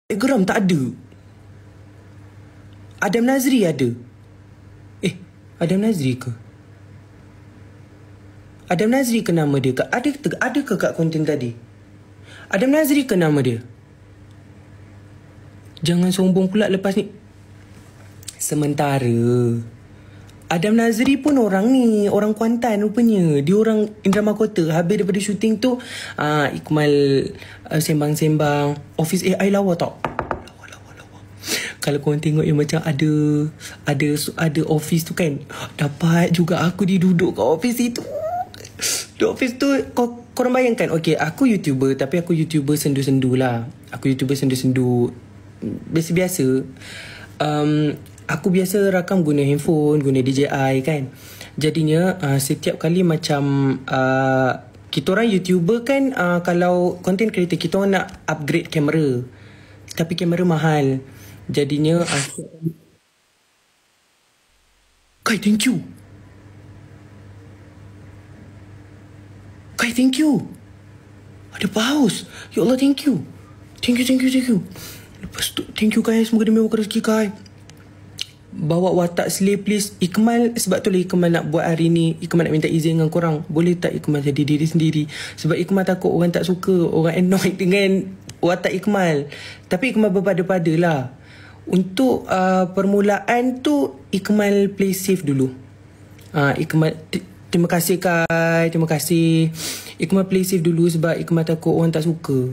Geram tak ada. Adam Nazri ada. Adam Nazri ke? Adam Nazri ke nama dia? Ada ke kat konten tadi? Adam Nazri ke nama dia? Jangan sombong pula lepas ni. Sementara Adam Nazri pun orang ni, orang Kuantan rupanya. Dia orang Indra Mahkota. Habis daripada syuting tu, Ikmal sembang-sembang. Office AI lawa tau. Lawa. Kalau korang tengok yang macam ada office tu kan, dapat juga aku diduduk kat office itu. Di office tu, korang bayangkan, okay, aku YouTuber, tapi aku YouTuber sendu-sendu lah. Aku YouTuber sendu-sendu biasa-biasa. Aku biasa rakam guna handphone, guna DJI kan. Jadinya setiap kali macam kita orang YouTuber kan, kalau content creator kita orang nak upgrade kamera, tapi kamera mahal. Jadinya Kai, thank you. Kai, thank you. Ada paus. Ya Allah, thank you. Thank you. Lepas tu, thank you guys. Semoga dia membuka rezeki Kai. Bawa watak slave please. Ikmal, sebab tu lah Ikmal nak buat hari ni. Ikmal nak minta izin dengan korang. Boleh tak Ikmal jadi diri sendiri? Sebab Ikmal takut orang tak suka, orang annoyed dengan watak Ikmal. Tapi Ikmal berpada-pada lah. Untuk permulaan tu, Ikmal play safe dulu. Ikmal, terima kasih Kai, terima kasih. Ikmal play safe dulu sebab Ikmal takut orang tak suka.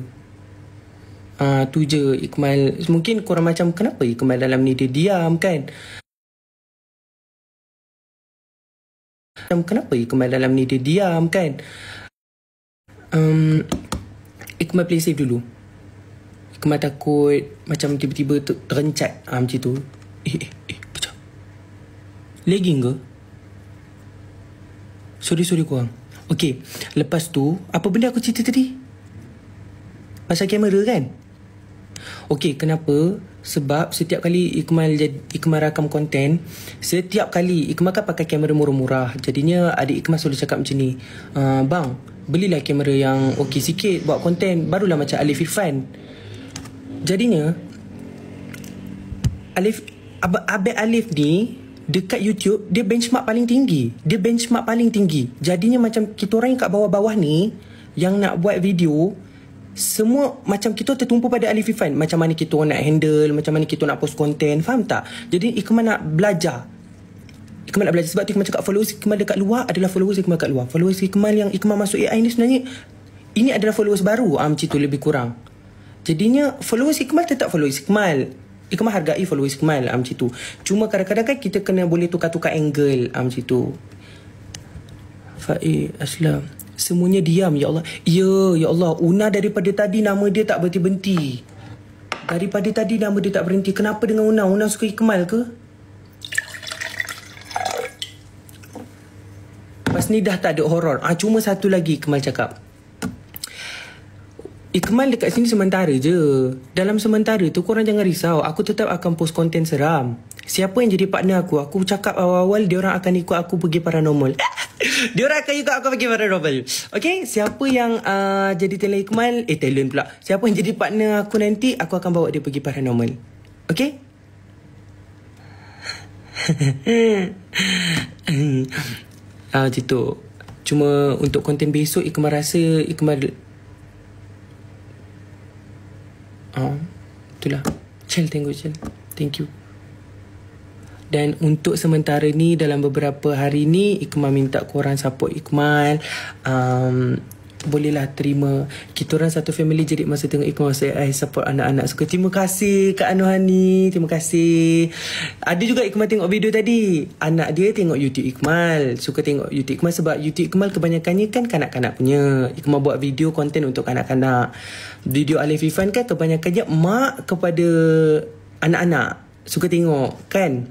Tu je Ikmal. Mungkin korang macam, kenapa Ikmal dalam ni dia diam kan? Kenapa Ikmal dalam ni dia diam kan? Ikmal play safe dulu. Ikmal takut macam tiba-tiba terencat macam tu. Kejap. Lagging ke? Sorry korang. Okay, lepas tu apa benda aku cerita tadi? Pasal kamera kan? Okay, kenapa? Sebab setiap kali Ikmal rakam konten, setiap kali Ikmal kan pakai kamera murah-murah. Jadinya adik Ikmal selalu cakap macam ni, bang, belilah kamera yang okey sikit buat konten, barulah macam Alif Irfan. Jadinya Abang Alif ni dekat YouTube, dia benchmark paling tinggi. Jadinya macam kita orang yang kat bawah-bawah ni, yang nak buat video, semua macam kita tertumpu pada Alif Irfan. Macam mana kita nak handle, macam mana kita nak post konten, faham tak? Jadi Ikmal nak belajar. Sebab tu Ikmal cakap followers Ikmal dekat luar adalah followers Ikmal kat luar. Followers Ikmal yang Ikmal masuk AI ni sebenarnya, ini adalah followers baru, macam tu lebih kurang. Jadinya followers Ikmal tetap followers Ikmal. Ikmal hargai followers Ikmal macam tu. Cuma kadang-kadang kan kita kena boleh tukar-tukar angle macam tu. Faik Aslam, semuanya diam, ya Allah. Ya Allah, Una daripada tadi nama dia tak berhenti-henti. Kenapa dengan Una? Una suka Ikmal ke? Lepas ni dah tak ada horor. Cuma satu lagi Ikmal cakap. Ikmal dekat sini sementara je. Dalam sementara tu korang jangan risau. Aku tetap akan post konten seram. Siapa yang jadi partner aku? Aku cakap awal-awal diorang akan ikut aku pergi paranormal. Diorang akan ikut aku pergi paranormal. Okay? Siapa yang jadi talent Ikmal? Talent pula. Siapa yang jadi partner aku nanti, aku akan bawa dia pergi paranormal. Okay? Macam tu. Cuma untuk konten besok, Ikmal rasa Ikmal itulah. Cel, thank you. Dan untuk sementara ni, dalam beberapa hari ni, Ikmal minta korang support Ikmal. Bolehlah terima. Kita orang satu family jadi masa tengok Ikmal saya support anak-anak. Suka. Terima kasih Kak Anuhani. Terima kasih. Ada juga Ikmal tengok video tadi. Anak dia tengok YouTube Ikmal. Suka tengok YouTube Ikmal sebab YouTube Ikmal kebanyakannya kan kanak-kanak punya. Ikmal buat video konten untuk kanak-kanak. Video Alif Irfan kan kebanyakannya mak kepada anak-anak. Suka tengok kan.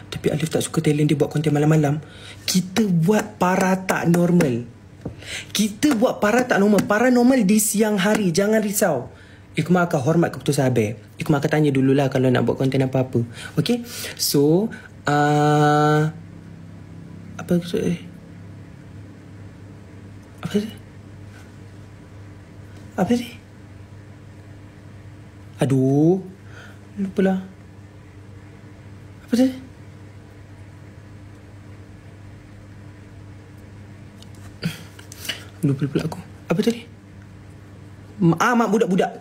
Tapi Alif tak suka talent dia buat konten malam-malam. Kita buat tak normal. Paranormal di siang hari. Jangan risau. Ikmal akan hormat keputusan Abel. Ikmal akan tanya dululah kalau nak buat konten apa-apa. Okay? So, apa sih? Aduh, lupa lah. Apa tadi? Lupa pula aku. Apa tadi? Mak budak-budak.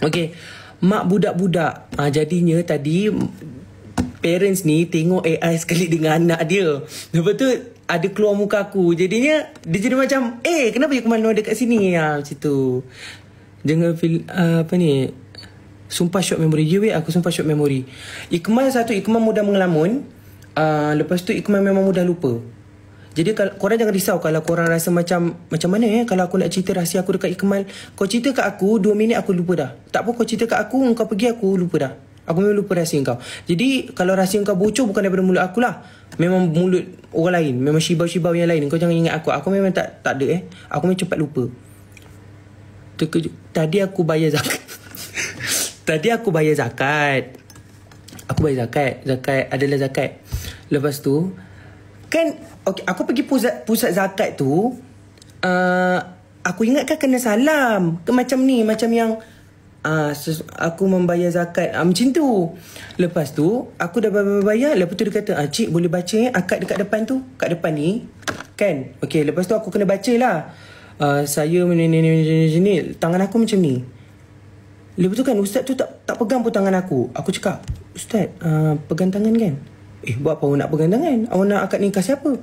Okay, mak budak-budak. Jadinya tadi parents ni tengok AI sekali dengan anak dia. Lepas tu ada keluar muka aku. Jadinya dia jadi macam, kenapa Ikmal ada kat sini? Macam tu. Jangan feel apa ni, sumpah short memory. Aku sumpah short memory. Ikmal mudah mengelamun. Lepas tu Ikmal memang mudah lupa. Jadi korang jangan risau kalau korang rasa macam mana kalau aku nak cerita rahsia aku dekat Ikmal. Kau cerita kat aku 2 minit aku lupa dah. Tak apa, kau cerita kat aku, kau pergi aku lupa dah. Aku memang lupa rahsia kau. Jadi kalau rahsia kau bocor bukan daripada mulut aku lah. Memang mulut orang lain. Memang shibau-shibau yang lain. Kau jangan ingat aku. Aku memang tak ada Aku memang cepat lupa. Terkejut. Tadi aku bayar zakat. Aku bayar zakat. Zakat adalah zakat. Lepas tu kan, okay, aku pergi pusat zakat tu, aku ingatkan kena salam ke macam ni, macam yang aku membayar zakat, macam tu. Lepas tu aku dah bayar. Lepas tu dia kata, cik boleh baca akad dekat depan tu, kat depan ni kan. Okay, lepas tu aku kena baca lah, saya ni, tangan aku macam ni. Lepas tu kan ustaz tu tak pegang pun tangan aku. Aku cakap, ustaz, pegang tangan kan? Buat apa awak nak pegang tangan? Awak nak akad nikah siapa?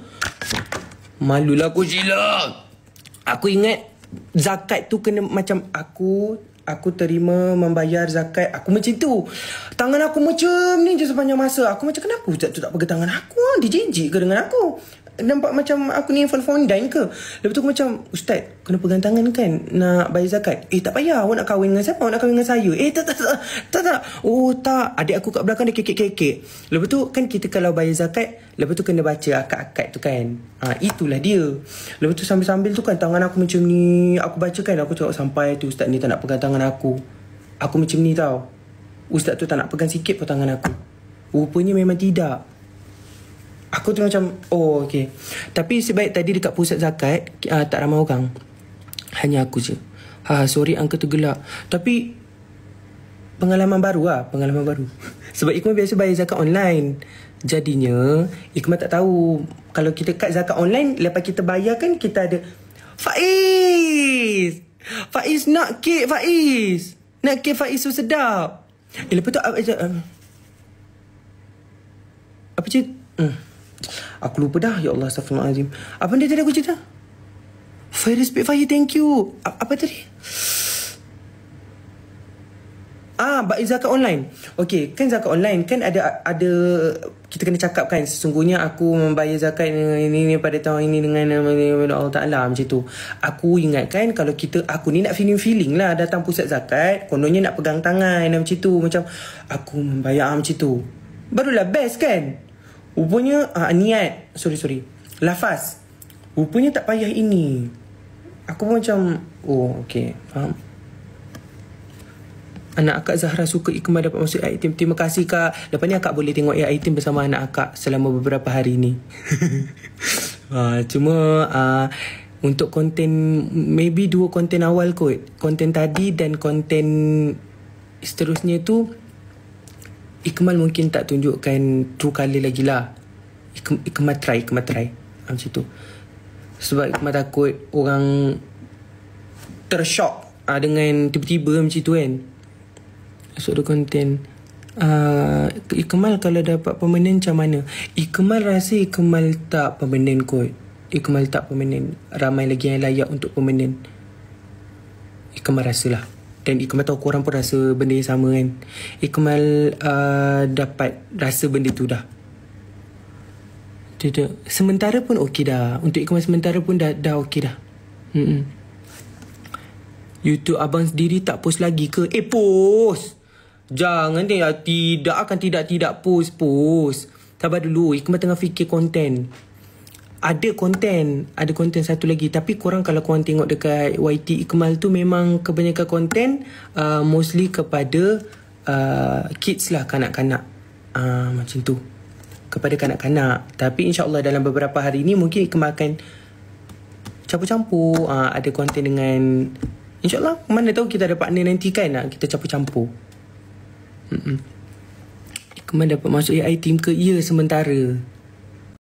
Malulah aku silap. Aku ingat zakat tu kena macam aku terima membayar zakat. Aku macam tu. Tangan aku macam ni je sepanjang masa. Aku macam, kenapa ustaz tu tak pegang tangan aku? Dia jijik ke dengan aku? Nampak macam aku ni fondant ke? Lepas tu aku macam, ustaz, kena pegang tangan kan nak bayar zakat? Tak payah. Awak nak kahwin dengan siapa? Awak nak kahwin dengan saya? Tak. Oh tak. Adik aku kat belakang dia kekek-kekek. Lepas tu kan kita kalau bayar zakat, lepas tu kena baca akad-akad tu kan. Itulah dia. Lepas tu sambil-sambil tu kan tangan aku macam ni. Aku baca kan. Aku cakap sampai tu ustaz ni tak nak pegang tangan aku. Aku macam ni tau. Ustaz tu tak nak pegang sikit pun tangan aku. Rupanya memang tidak. Aku tu macam, okay. Tapi sebaik tadi dekat pusat zakat, tak ramai orang. Hanya aku je. Sorry angka tergelak. Tapi pengalaman baru. Sebab Ikmal biasa bayar zakat online. Jadinya Ikmal tak tahu kalau kita kat zakat online, lepas kita bayar kan kita ada Faiz nak kek Faiz. Nak kek Faiz tu sedap. Lepas tu apa cerita? Aku lupa dah. Ya Allah, astagfirullahaladzim. Apa dia tadi aku cerita? Fire respect fire, thank you. Apa tadi? Zakat online. Okay, kan zakat online kan ada kita kena cakap kan, sesungguhnya aku membayar zakat ini pada tahun ini dengan Allah Ta'ala, macam tu. Aku ingat kan kalau aku ni nak feeling lah datang pusat zakat, kononnya nak pegang tangan macam tu, macam aku membayar macam tu. Barulah best kan. Rupanya niat, sorry lafaz, rupanya tak payah ini. Aku pun macam, okay, faham. Anak akak Zahra suka Ikmal dapat masuk AI team. Terima kasih kak. Lepas ni akak boleh tengok AI team bersama anak akak selama beberapa hari ni. Cuma untuk konten, maybe 2 konten awal kot. Konten tadi dan konten seterusnya tu Ikmal mungkin tak tunjukkan true colour lagi lah. Ikmal try macam tu. Sebab Ikmal takut orang tershock dengan tiba-tiba macam tu kan. So ada konten Ikmal kalau dapat permanent macam mana? Ikmal rasa Ikmal tak permanent kot. Ikmal tak permanent. Ramai lagi yang layak untuk permanent. Ikmal rasalah. Dan Ikmal tahu korang pun rasa benda yang sama kan. Ikmal dapat rasa benda tu dah. Sementara pun okey dah. Untuk Ikmal sementara pun dah okey dah. YouTube abang sendiri tak post lagi ke? Post. Jangan deh. Tidak post. Sabar dulu. Ikmal tengah fikir konten. Ada konten satu lagi. Tapi korang kalau korang tengok dekat YT Ikmal tu, memang kebanyakan konten mostly kepada kids lah, kanak-kanak. Macam tu, kepada kanak-kanak. Tapi insyaAllah dalam beberapa hari ni mungkin Ikmal akan campur-campur. Ada konten dengan InsyaAllah. Mana tahu kita ada partner nanti kan, kita campur-campur. Ikmal dapat masuk AI team ke? Ya, sementara.